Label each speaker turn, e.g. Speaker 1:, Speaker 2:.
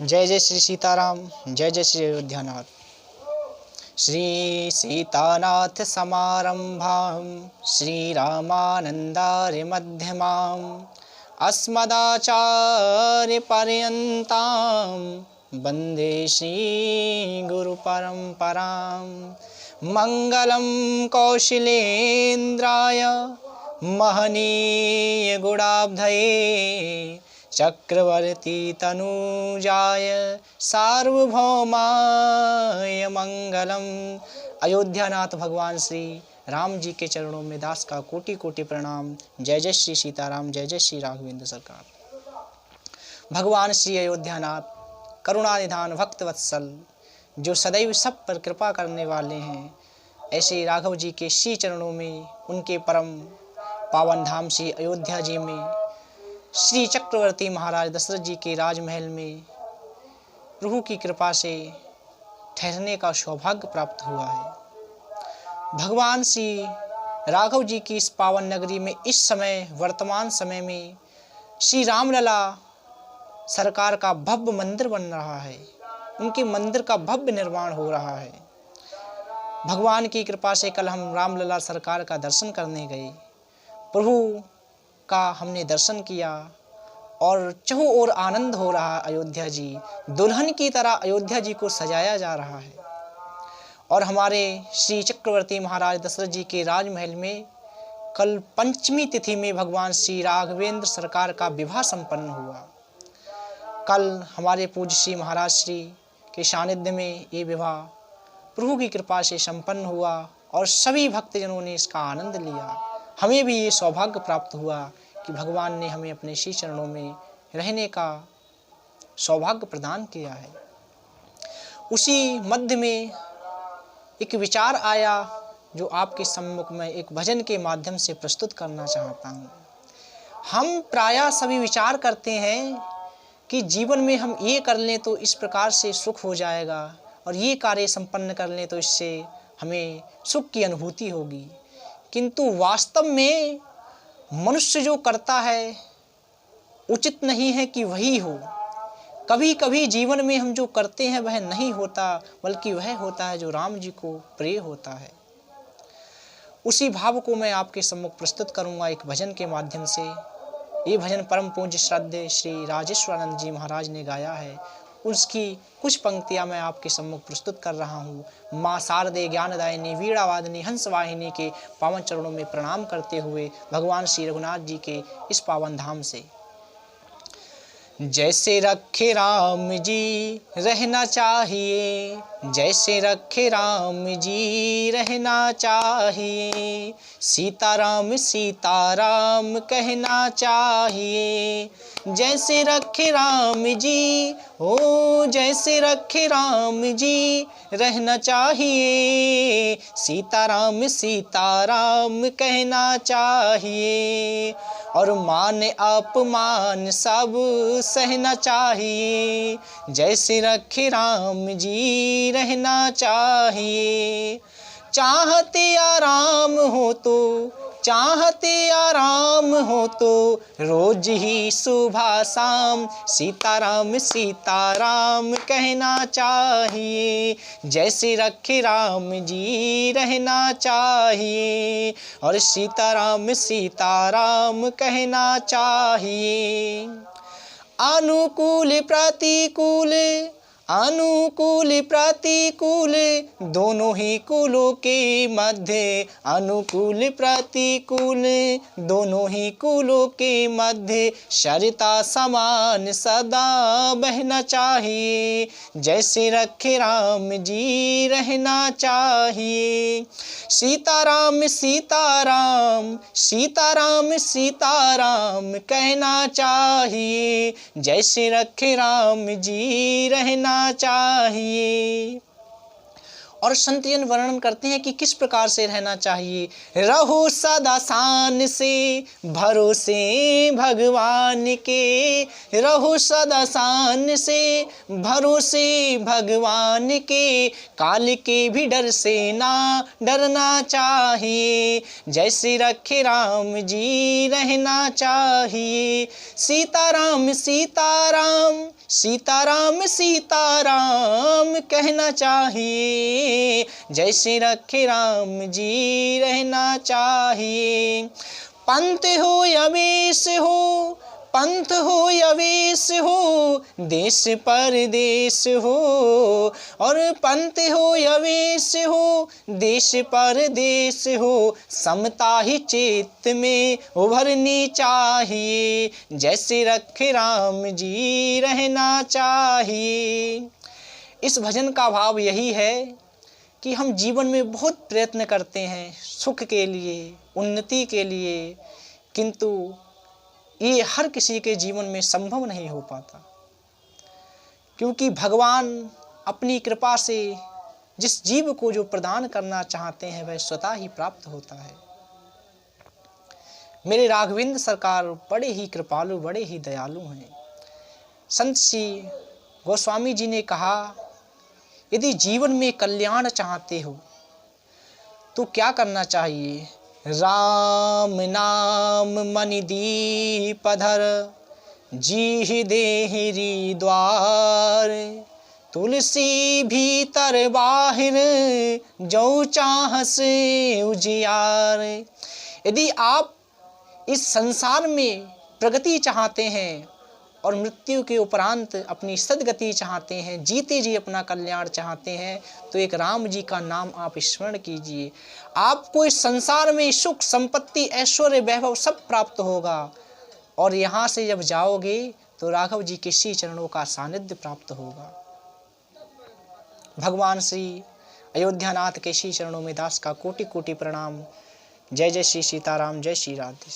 Speaker 1: जय जय श्री सीताराम, जय जय श्री अयोध्यानाथ। श्री सीतानाथ समारंभां श्री रामानंदार्य मध्यमाम् अस्मदाचार्य पर्यन्तां वन्दे श्री गुरु परंपरां। मंगलम कौशलेन्द्राय महनीय गुणाब्धये चक्रवर्ती तनूजाय सार्वभौमाय मंगलम। अयोध्यानाथ भगवान श्री राम जी के चरणों में दास का कोटि कोटि प्रणाम। जय जय श्री सीताराम, जय जय श्री राघवेंद्र सरकार। भगवान श्री अयोध्यानाथ करुणानिधान भक्त वत्सल, जो सदैव सब पर कृपा करने वाले हैं, ऐसे राघव जी के श्री चरणों में, उनके परम पावन धाम श्री अयोध्या जी में, श्री चक्रवर्ती महाराज दशरथ जी के राजमहल में प्रभु की कृपा से ठहरने का सौभाग्य प्राप्त हुआ है। भगवान श्री राघव जी की इस पावन नगरी में इस समय वर्तमान समय में श्री रामलला सरकार का भव्य मंदिर बन रहा है। उनके मंदिर का भव्य निर्माण हो रहा है। भगवान की कृपा से कल हम रामलला सरकार का दर्शन करने गए। प्रभु का हमने दर्शन किया और चहुं ओर आनंद हो रहा। अयोध्या जी दुल्हन की तरह अयोध्या जी को सजाया जा रहा है। और हमारे श्री चक्रवर्ती महाराज दशरथ जी के राजमहल में कल पंचमी तिथि में भगवान श्री राघवेंद्र सरकार का विवाह संपन्न हुआ। कल हमारे पूज्य श्री महाराज श्री के सानिध्य में ये विवाह प्रभु की कृपा से संपन्न हुआ और सभी भक्तजनों ने इसका आनंद लिया। हमें भी ये सौभाग्य प्राप्त हुआ कि भगवान ने हमें अपने श्री चरणों में रहने का सौभाग्य प्रदान किया है। उसी मध्य में एक विचार आया जो आपके सम्मुख में एक भजन के माध्यम से प्रस्तुत करना चाहता हूँ। हम प्रायः सभी विचार करते हैं कि जीवन में हम ये कर लें तो इस प्रकार से सुख हो जाएगा और ये कार्य संपन्न कर लें तो इससे हमें सुख की अनुभूति होगी, किंतु वास्तव में मनुष्य जो करता है उचित नहीं है कि वही हो। कभी कभी जीवन में हम जो करते हैं वह नहीं होता, बल्कि वह होता है जो राम जी को प्रिय होता है। उसी भाव को मैं आपके सम्मुख प्रस्तुत करूंगा एक भजन के माध्यम से। ये भजन परम पूज्य श्रद्धेय श्री राजेश्वरानंद जी महाराज ने गाया है। उसकी कुछ पंक्तियां मैं आपके सम्मुख प्रस्तुत कर रहा हूँ। माँ शारदे ज्ञानदायिनी वीणावादिनी हंसवाहिनी के पावन चरणों में प्रणाम करते हुए भगवान श्री रघुनाथ जी के इस पावन धाम से। जैसे रखे राम जी रहना चाहिए, जैसे रखे राम जी रहना चाहिए, सीताराम सीताराम कहना चाहिए। जैसे रखे राम जी, ओ जैसे रखे राम जी रहना चाहिए, सीताराम सीताराम कहना चाहिए। और मान अपमान सब सहना चाहिए, जैसे रखे राम जी रहना चाहिए। चाहते आराम हो तो, चाहते आराम हो तो रोज ही सुबह शाम सीताराम सीताराम कहना चाहिए, जैसे रखे राम जी रहना चाहिए और सीताराम सीताराम कहना चाहिए। अनुकूल प्रतिकूल, अनुकूल प्रतिकूल दोनों ही कुलों के मध्य, अनुकूल प्रतिकूल दोनों ही कुलों के मध्य सरिता समान सदा बहना चाहिए, जैसे रखे राम जी रहना चाहिए। सीताराम सीताराम सीताराम सीताराम कहना चाहिए, जैसे रखे राम जी रहना चाहिए। और संतजन वर्णन करते हैं कि किस प्रकार से रहना चाहिए। रहो सदा शान से भरोसे भगवान के, रहो सदा शान से भरोसे भगवान के, काल के भी डर से ना डरना चाहिए, जैसे रखे राम जी रहना चाहिए। सीताराम सीताराम सीताराम सीताराम कहना चाहिए, जैसे रखे राम जी रहना चाहिए। पंथ हो या वेश हो, पंथ हो या वेश हो, देश परदेश हो, और पंथ हो या वेश हो, देश परदेश हो, समता ही चित्त में उभरनी चाहिए, जैसे रखे राम जी रहना चाहिए। इस भजन का भाव यही है कि हम जीवन में बहुत प्रयत्न करते हैं सुख के लिए, उन्नति के लिए, किंतु ये हर किसी के जीवन में संभव नहीं हो पाता, क्योंकि भगवान अपनी कृपा से जिस जीव को जो प्रदान करना चाहते हैं वह स्वतः ही प्राप्त होता है। मेरे राघवेंद्र सरकार बड़े ही कृपालु, बड़े ही दयालु हैं। संत श्री गोस्वामी जी ने कहा, यदि जीवन में कल्याण चाहते हो तो क्या करना चाहिए? राम नाम मनि दीप धर, जी देहरी द्वार, तुलसी भीतर बाहिर, जो चाहस उजियार। यदि आप इस संसार में प्रगति चाहते हैं और मृत्यु के उपरांत अपनी सद्गति चाहते हैं, जीते जी अपना कल्याण चाहते हैं, तो एक राम जी का नाम आप स्मरण कीजिए। आपको इस संसार में सुख, संपत्ति, ऐश्वर्य, वैभव सब प्राप्त होगा, और यहाँ से जब जाओगे तो राघव जी के श्री चरणों का सानिध्य प्राप्त होगा। भगवान श्री अयोध्यानाथ के श्री चरणों में दास का कोटि कोटि प्रणाम। जय जय श्री सीताराम, जय श्री राधे।